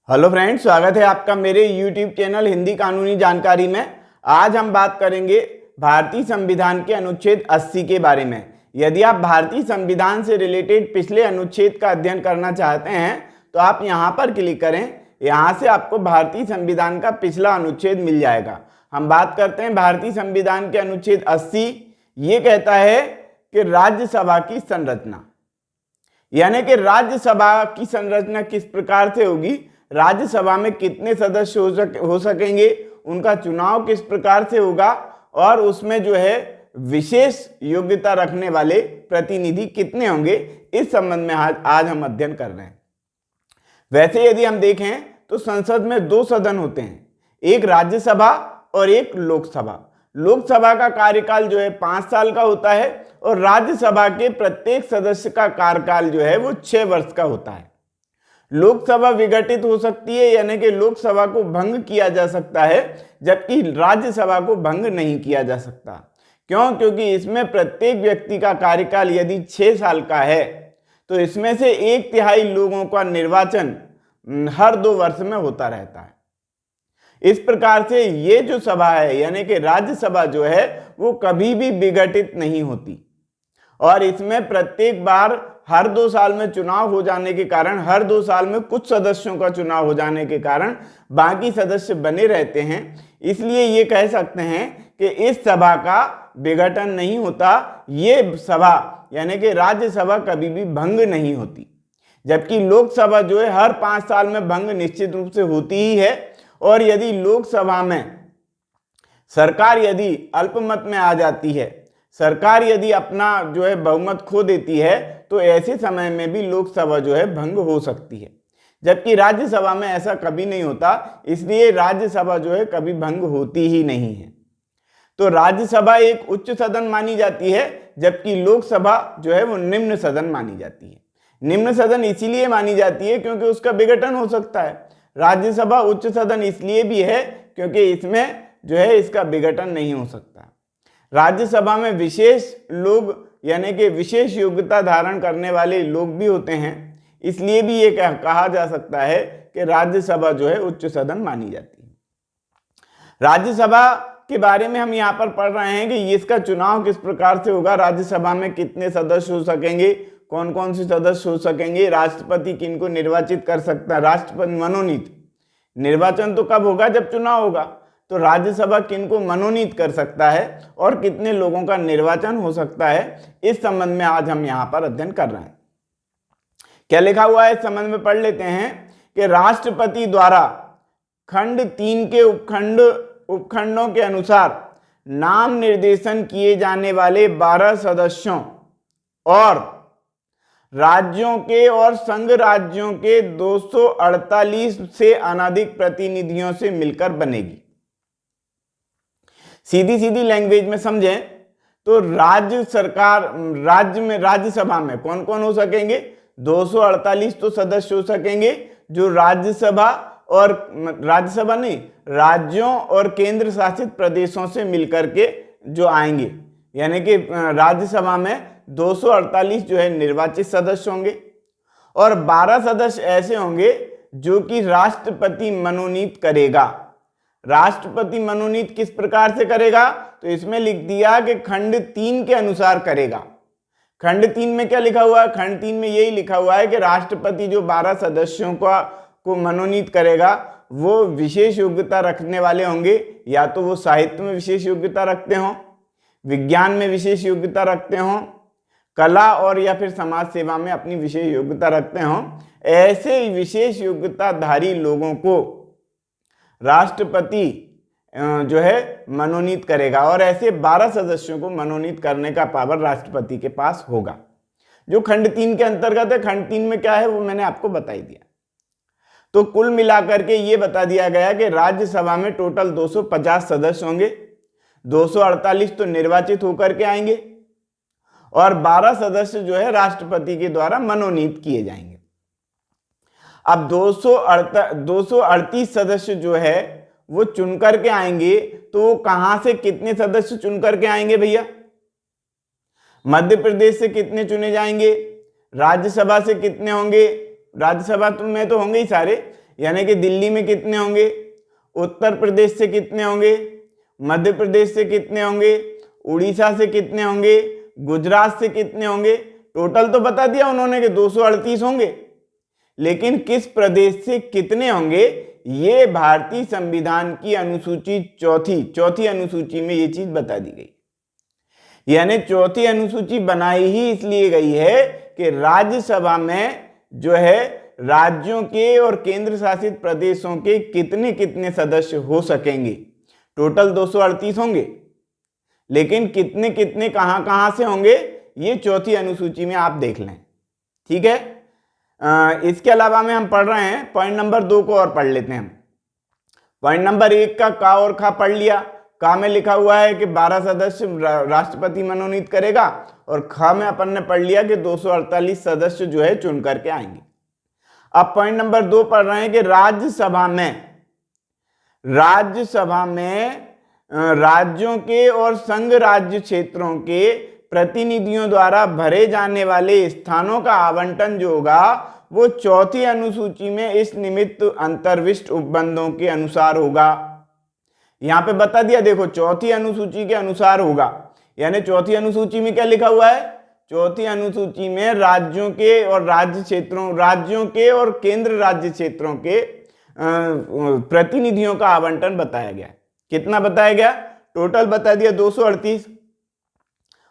Hello friends, स्वागत है आपका मेरे यूट्यूब चैनल हिंदी कानूनी जानकारी में। आज हम बात करेंगे भारतीय संविधान के अनुच्छेद 80 के बारे में। यदि आप भारतीय संविधान से रिलेटेड पिछले अनुच्छेद का अध्ययन करना चाहते हैं तो आप यहां पर क्लिक करें। यहां से आपको भारतीय संविधान का पिछला अनुच्छेद मिल जाएगा। हम बात करते हैं भारतीय संविधान के अनुच्छेद 80। ये कहता है कि राज्यसभा की संरचना, यानी कि राज्यसभा की संरचना किस प्रकार से होगी, राज्यसभा में कितने सदस्य हो सकेंगे, उनका चुनाव किस प्रकार से होगा और उसमें जो है विशेष योग्यता रखने वाले प्रतिनिधि कितने होंगे, इस संबंध में आज हम अध्ययन कर रहे हैं। वैसे यदि हम देखें तो संसद में दो सदन होते हैं, एक राज्यसभा और एक लोकसभा। लोकसभा का कार्यकाल जो है 5 साल का होता है और राज्यसभा के प्रत्येक सदस्य का कार्यकाल जो है वो 6 वर्ष का होता है। लोकसभा विघटित हो सकती है, यानी कि लोकसभा को भंग किया जा सकता है, जबकि राज्यसभा को भंग नहीं किया जा सकता। क्यों? क्योंकि इसमें प्रत्येक व्यक्ति का कार्यकाल यदि 6 साल का है तो इसमें से 1/3 लोगों का निर्वाचन हर 2 वर्ष में होता रहता है। इस प्रकार से ये जो सभा है यानी कि राज्यसभा जो है वो कभी भी विघटित नहीं होती और इसमें प्रत्येक बार हर 2 साल में चुनाव हो जाने के कारण, हर 2 साल में कुछ सदस्यों का चुनाव हो जाने के कारण बाकी सदस्य बने रहते हैं। इसलिए ये कह सकते हैं कि इस सभा का विघटन नहीं होता। ये सभा यानी कि राज्यसभा कभी भी भंग नहीं होती, जबकि लोकसभा जो है हर 5 साल में भंग निश्चित रूप से होती ही है। और यदि लोकसभा में सरकार यदि अल्पमत में आ जाती है, सरकार यदि अपना जो है बहुमत खो देती है, तो ऐसे समय में भी लोकसभा जो है भंग हो सकती है, जबकि राज्यसभा में ऐसा कभी नहीं होता। इसलिए राज्यसभा जो है कभी भंग होती ही नहीं है। तो राज्यसभा एक उच्च सदन मानी जाती है, जबकि लोकसभा जो है वो निम्न सदन मानी जाती है। निम्न सदन इसीलिए मानी जाती है क्योंकि उसका विघटन हो सकता है। राज्यसभा उच्च सदन इसलिए भी है क्योंकि इसमें जो है इसका विघटन नहीं हो सकता। राज्यसभा में विशेष लोग यानी कि विशेष योग्यता धारण करने वाले लोग भी होते हैं, इसलिए भी ये कहा जा सकता है कि राज्यसभा जो है उच्च सदन मानी जाती है। राज्यसभा के बारे में हम यहाँ पर पढ़ रहे हैं कि इसका चुनाव किस प्रकार से होगा, राज्यसभा में कितने सदस्य हो सकेंगे, कौन कौन से सदस्य हो सकेंगे, राष्ट्रपति किनको निर्वाचित कर सकता है, राष्ट्रपति मनोनीत। निर्वाचन तो कब होगा? जब चुनाव होगा। तो राज्यसभा किनको मनोनीत कर सकता है और कितने लोगों का निर्वाचन हो सकता है, इस संबंध में आज हम यहाँ पर अध्ययन कर रहे हैं। क्या लिखा हुआ है इस संबंध में पढ़ लेते हैं कि राष्ट्रपति द्वारा खंड 3 के उपखंडों के अनुसार नाम निर्देशन किए जाने वाले 12 सदस्यों और राज्यों के और संघ राज्यों के 248 से अनधिक प्रतिनिधियों से मिलकर बनेगी। सीधी सीधी लैंग्वेज में समझें तो राज्यसभा में कौन कौन हो सकेंगे? 248 तो सदस्य हो सकेंगे जो राज्यसभा नहीं, राज्यों और केंद्र शासित प्रदेशों से मिलकर के जो आएंगे, यानी कि राज्यसभा में 248 जो है निर्वाचित सदस्य होंगे और 12 सदस्य ऐसे होंगे जो कि राष्ट्रपति मनोनीत करेगा। राष्ट्रपति मनोनीत किस प्रकार से करेगा? तो इसमें लिख दिया कि खंड 3 के अनुसार करेगा। खंड 3 में क्या लिखा हुआ है? खंड 3 में यही लिखा हुआ है कि राष्ट्रपति जो 12 सदस्यों को मनोनीत करेगा वो विशेष योग्यता रखने वाले होंगे, या तो वो साहित्य में विशेष योग्यता रखते हों, विज्ञान में विशेष योग्यता रखते हों, कला और या फिर समाज सेवा में अपनी विशेष योग्यता रखते हों। ऐसे विशेष योग्यताधारी लोगों को राष्ट्रपति जो है मनोनीत करेगा और ऐसे 12 सदस्यों को मनोनीत करने का पावर राष्ट्रपति के पास होगा, जो खंड 3 के अंतर्गत है। खंड 3 में क्या है वो मैंने आपको बता ही दिया। तो कुल मिलाकर के ये बता दिया गया कि राज्यसभा में टोटल 250 सदस्य होंगे, 248 तो निर्वाचित होकर के आएंगे और 12 सदस्य जो है राष्ट्रपति के द्वारा मनोनीत किए जाएंगे। अब 238 सदस्य जो है वो चुन करके आएंगे, तो कहां से कितने सदस्य चुन करके आएंगे भैया? मध्य प्रदेश से कितने चुने जाएंगे, राज्यसभा से कितने होंगे, राज्यसभा में तो होंगे ही सारे, यानी कि दिल्ली में कितने होंगे, उत्तर प्रदेश से कितने होंगे, मध्य प्रदेश से कितने होंगे, उड़ीसा से कितने होंगे, गुजरात से कितने होंगे। टोटल तो बता दिया उन्होंने कि 238 होंगे, लेकिन किस प्रदेश से कितने होंगे ये भारतीय संविधान की अनुसूची चौथी अनुसूची में ये चीज बता दी गई। यानी चौथी अनुसूची बनाई ही इसलिए गई है कि राज्यसभा में जो है राज्यों के और केंद्र शासित प्रदेशों के कितने कितने सदस्य हो सकेंगे। टोटल 238 होंगे, लेकिन कितने कितने कहां कहां से होंगे ये चौथी अनुसूची में आप देख लें। ठीक है, इसके अलावा में हम पढ़ रहे हैं पॉइंट नंबर 2 को और पढ़ लेते हैं हम। पॉइंट नंबर 1 का और खा पढ़ लिया। का में लिखा हुआ है कि 12 सदस्य राष्ट्रपति मनोनीत करेगा, और ख में अपन ने पढ़ लिया कि 248 सदस्य जो है चुन करके आएंगे। अब पॉइंट नंबर 2 पढ़ रहे हैं कि राज्यसभा में राज्यों के और संघ राज्य क्षेत्रों के प्रतिनिधियों द्वारा भरे जाने वाले स्थानों का आवंटन जो होगा वो चौथी अनुसूची में इस निमित्त अंतर्विष्ट उपबंधों के अनुसार होगा। यहां पे बता दिया, देखो चौथी अनुसूची के अनुसार होगा। यानी चौथी अनुसूची में क्या लिखा हुआ है, चौथी अनुसूची में राज्यों के और राज्यों के और केंद्र राज्य क्षेत्रों के प्रतिनिधियों का आवंटन बताया गया। कितना बताया गया, टोटल बता दिया 238।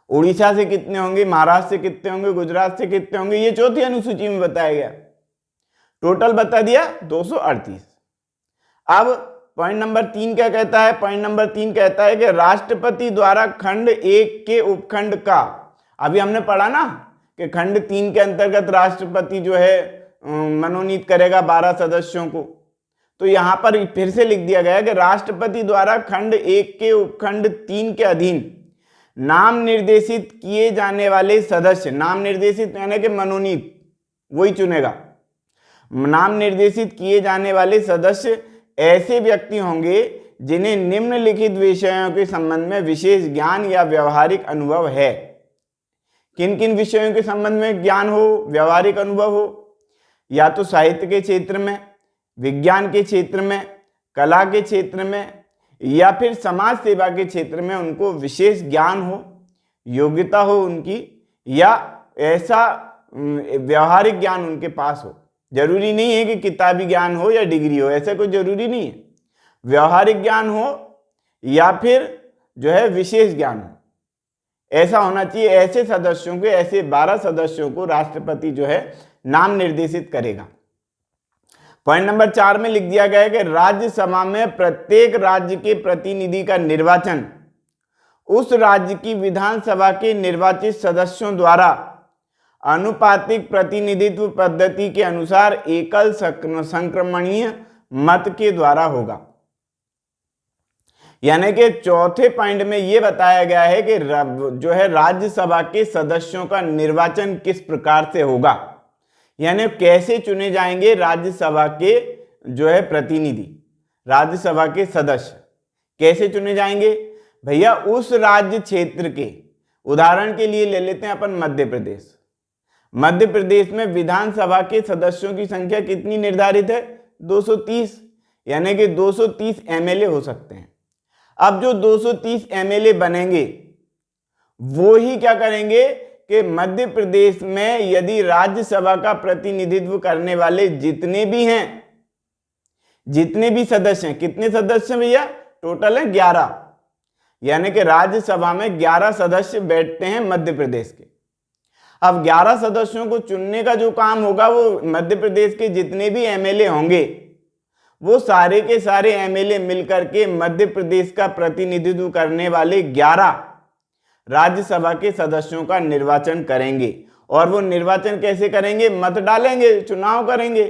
उड़ीसा से कितने होंगे, महाराष्ट्र से कितने होंगे, गुजरात से कितने होंगे, ये चौथी अनुसूची में बताया गया। टोटल बता दिया 238। अब पॉइंट नंबर 3 क्या कहता है, पॉइंट नंबर 3 कहता है कि राष्ट्रपति द्वारा खंड 1 के उपखंड का, अभी हमने पढ़ा ना कि खंड 3 के अंतर्गत राष्ट्रपति जो है मनोनीत करेगा 12 सदस्यों को। तो यहां पर फिर से लिख दिया गया कि राष्ट्रपति द्वारा खंड 1 के उपखंड 3 के अधीन नाम निर्देशित किए जाने वाले सदस्य, नाम निर्देशित यानी कि मनोनीत वही चुनेगा, नाम निर्देशित किए जाने वाले सदस्य ऐसे व्यक्ति होंगे जिन्हें निम्नलिखित विषयों के संबंध में विशेष ज्ञान या व्यवहारिक अनुभव है। किन किन विषयों के संबंध में ज्ञान हो, व्यवहारिक अनुभव हो, या तो साहित्य के क्षेत्र में, विज्ञान के क्षेत्र में, कला के क्षेत्र में, या फिर समाज सेवा के क्षेत्र में उनको विशेष ज्ञान हो, योग्यता हो उनकी, या ऐसा व्यवहारिक ज्ञान उनके पास हो। जरूरी नहीं है कि किताबी ज्ञान हो या डिग्री हो, ऐसा कोई जरूरी नहीं है। व्यवहारिक ज्ञान हो या फिर जो है विशेष ज्ञान हो, ऐसा होना चाहिए। ऐसे सदस्यों को, ऐसे 12 सदस्यों को राष्ट्रपति जो है नाम निर्देशित करेगा। पॉइंट नंबर 4 में लिख दिया गया है कि राज्यसभा में प्रत्येक राज्य के प्रतिनिधि का निर्वाचन उस राज्य की विधानसभा के निर्वाचित सदस्यों द्वारा अनुपातिक प्रतिनिधित्व पद्धति के अनुसार एकल संक्रमणीय मत के द्वारा होगा। यानी कि चौथे पॉइंट में यह बताया गया है कि जो है राज्यसभा के सदस्यों का निर्वाचन किस प्रकार से होगा, यानी कैसे चुने जाएंगे राज्यसभा के जो है प्रतिनिधि, राज्यसभा के सदस्य कैसे चुने जाएंगे। भैया उस राज्य क्षेत्र के, उदाहरण के लिए ले लेते हैं अपन मध्य प्रदेश। मध्य प्रदेश में विधानसभा के सदस्यों की संख्या कितनी निर्धारित है, 230, यानी कि 230 एमएलए हो सकते हैं। अब जो 230 एमएलए बनेंगे वो ही क्या करेंगे कि मध्य प्रदेश में यदि राज्यसभा का प्रतिनिधित्व करने वाले जितने भी हैं, जितने भी सदस्य हैं, कितने सदस्य भैया, टोटल है 11, यानी कि राज्यसभा में 11 सदस्य बैठते हैं मध्य प्रदेश के। अब 11 सदस्यों को चुनने का जो काम होगा वो मध्य प्रदेश के जितने भी एमएलए होंगे वो सारे के सारे एमएलए मिलकर के मध्य प्रदेश का प्रतिनिधित्व करने वाले 11 राज्यसभा के सदस्यों का निर्वाचन करेंगे। और वो निर्वाचन कैसे करेंगे, मत डालेंगे, चुनाव करेंगे,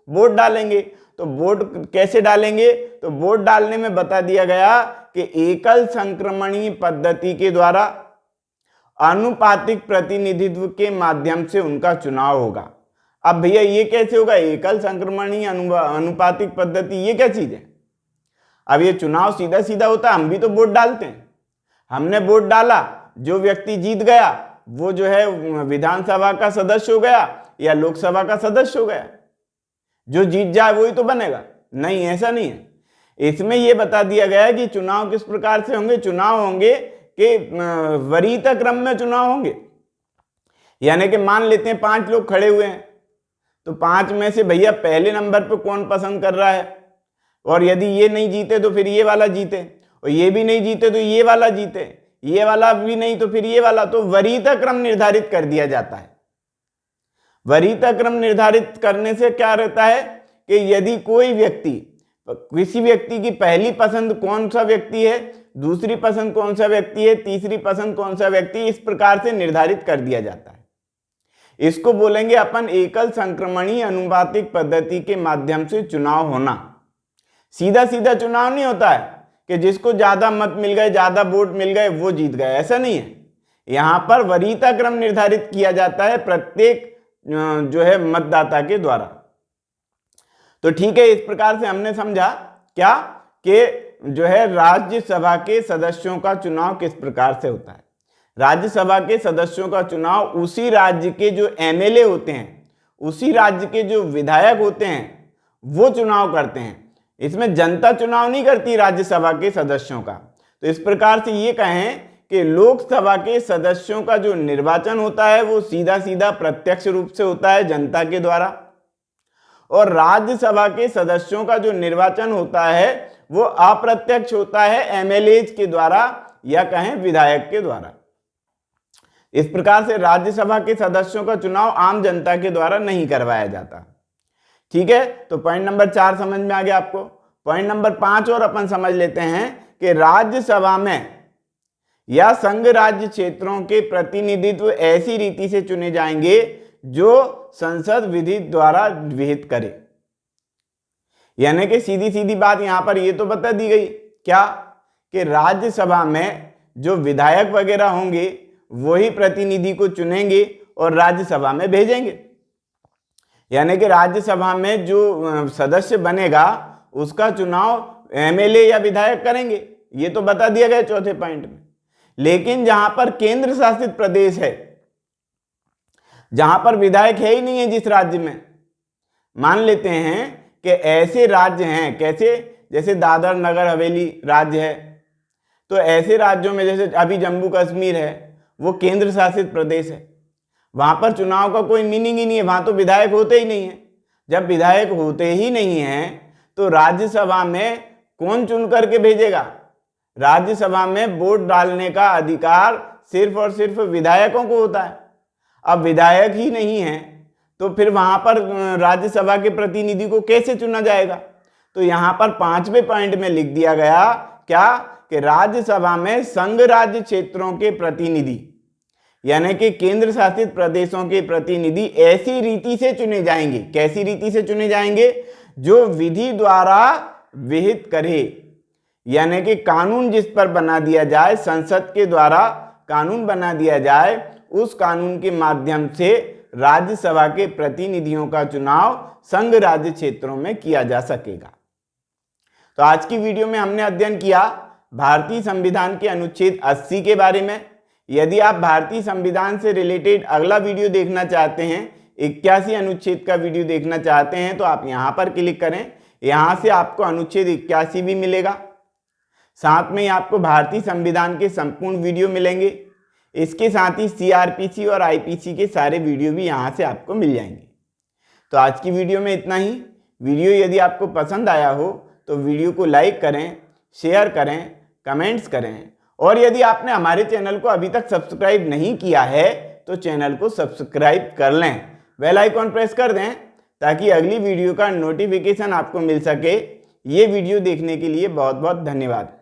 वोट डालेंगे। तो वोट कैसे डालेंगे, तो वोट डालने में बता दिया गया कि एकल संक्रमणीय पद्धति के द्वारा अनुपातिक प्रतिनिधित्व के माध्यम से उनका चुनाव होगा। अब भैया ये कैसे होगा, एकल संक्रमणीय अनुपातिक पद्धति, ये क्या चीज है। अब ये चुनाव सीधा सीधा होता है, हम भी तो वोट डालते हैं, हमने वोट डाला, जो व्यक्ति जीत गया वो जो है विधानसभा का सदस्य हो गया या लोकसभा का सदस्य हो गया। जो जीत जाए वही तो बनेगा? नहीं, ऐसा नहीं है। इसमें यह बता दिया गया है कि चुनाव किस प्रकार से होंगे। चुनाव होंगे कि वरीयता क्रम में चुनाव होंगे। यानी कि मान लेते हैं 5 लोग खड़े हुए हैं, तो 5 में से भैया पहले नंबर पे कौन पसंद कर रहा है, और यदि ये नहीं जीते तो फिर ये वाला जीते, और ये भी नहीं जीते तो ये वाला जीते, ये वाला भी नहीं तो फिर ये वाला। तो वरीयता क्रम निर्धारित कर दिया जाता है। वरीयता क्रम निर्धारित करने से क्या रहता है कि यदि कोई व्यक्ति, किसी व्यक्ति की पहली पसंद कौन सा व्यक्ति है, दूसरी पसंद कौन सा व्यक्ति है, तीसरी पसंद कौन सा व्यक्ति, इस प्रकार से निर्धारित कर दिया जाता है। इसको बोलेंगे अपन एकल संक्रमणीय अनुपातिक पद्धति के माध्यम से चुनाव होना। सीधा सीधा चुनाव नहीं होता है कि जिसको ज्यादा मत मिल गए, ज्यादा वोट मिल गए, वो जीत गए, ऐसा नहीं है। यहां पर वरीयता क्रम निर्धारित किया जाता है प्रत्येक जो है मतदाता के द्वारा। तो ठीक है, इस प्रकार से हमने समझा क्या कि जो है राज्यसभा के सदस्यों का चुनाव किस प्रकार से होता है। राज्यसभा के सदस्यों का चुनाव उसी राज्य के जो एमएलए होते हैं, उसी राज्य के जो विधायक होते हैं, वो चुनाव करते हैं। इसमें जनता चुनाव नहीं करती राज्यसभा के सदस्यों का। तो इस प्रकार से ये कहें कि लोकसभा के सदस्यों का जो निर्वाचन होता है वो सीधा सीधा प्रत्यक्ष रूप से होता है जनता के द्वारा, और राज्यसभा के सदस्यों का जो निर्वाचन होता है वो अप्रत्यक्ष होता है एमएलए के द्वारा, या कहें विधायक के द्वारा। इस प्रकार से राज्यसभा के सदस्यों का चुनाव आम जनता के द्वारा नहीं करवाया जाता। ठीक है, तो पॉइंट नंबर 4 समझ में आ गया आपको। पॉइंट नंबर 5 और अपन समझ लेते हैं कि राज्यसभा में या संघ राज्य क्षेत्रों के प्रतिनिधित्व ऐसी रीति से चुने जाएंगे जो संसद विधि द्वारा विहित करे। यानी कि सीधी सीधी बात यहां पर ये तो बता दी गई क्या कि राज्यसभा में जो विधायक वगैरह होंगे वही प्रतिनिधि को चुनेंगे और राज्यसभा में भेजेंगे। यानी कि राज्यसभा में जो सदस्य बनेगा उसका चुनाव एमएलए या विधायक करेंगे, ये तो बता दिया गया चौथे पॉइंट में। लेकिन जहां पर केंद्र शासित प्रदेश है, जहां पर विधायक है ही नहीं है जिस राज्य में, मान लेते हैं कि ऐसे राज्य हैं, कैसे, जैसे दादर नगर हवेली राज्य है, तो ऐसे राज्यों में जैसे अभी जम्मू कश्मीर है, वो केंद्र शासित प्रदेश है, वहां पर चुनाव का कोई मीनिंग ही नहीं है, वहां तो विधायक होते ही नहीं है। जब विधायक होते ही नहीं है तो राज्यसभा में कौन चुन करके भेजेगा? राज्यसभा में वोट डालने का अधिकार सिर्फ और सिर्फ विधायकों को होता है। अब विधायक ही नहीं है तो फिर वहां पर राज्यसभा के प्रतिनिधि को कैसे चुना जाएगा? तो यहां पर 5वें पॉइंट में लिख दिया गया क्या कि राज्यसभा में संघ राज्य क्षेत्रों के प्रतिनिधि, यानी कि केंद्र शासित प्रदेशों के प्रतिनिधि ऐसी रीति से चुने जाएंगे। कैसी रीति से चुने जाएंगे? जो विधि द्वारा विहित करे, यानी कि कानून जिस पर बना दिया जाए, संसद के द्वारा कानून बना दिया जाए, उस कानून के माध्यम से राज्यसभा के प्रतिनिधियों का चुनाव संघ राज्य क्षेत्रों में किया जा सकेगा। तो आज की वीडियो में हमने अध्ययन किया भारतीय संविधान के अनुच्छेद 80 के बारे में। यदि आप भारतीय संविधान से रिलेटेड अगला वीडियो देखना चाहते हैं, 81 अनुच्छेद का वीडियो देखना चाहते हैं, तो आप यहां पर क्लिक करें। यहां से आपको अनुच्छेद 81 भी मिलेगा, साथ में ही आपको भारतीय संविधान के संपूर्ण वीडियो मिलेंगे। इसके साथ ही सीआरपीसी और आईपीसी के सारे वीडियो भी यहां से आपको मिल जाएंगे। तो आज की वीडियो में इतना ही। वीडियो यदि आपको पसंद आया हो तो वीडियो को लाइक करें, शेयर करें, कमेंट्स करें, और यदि आपने हमारे चैनल को अभी तक सब्सक्राइब नहीं किया है तो चैनल को सब्सक्राइब कर लें, बेल आइकॉन प्रेस कर दें ताकि अगली वीडियो का नोटिफिकेशन आपको मिल सके। ये वीडियो देखने के लिए बहुत बहुत धन्यवाद।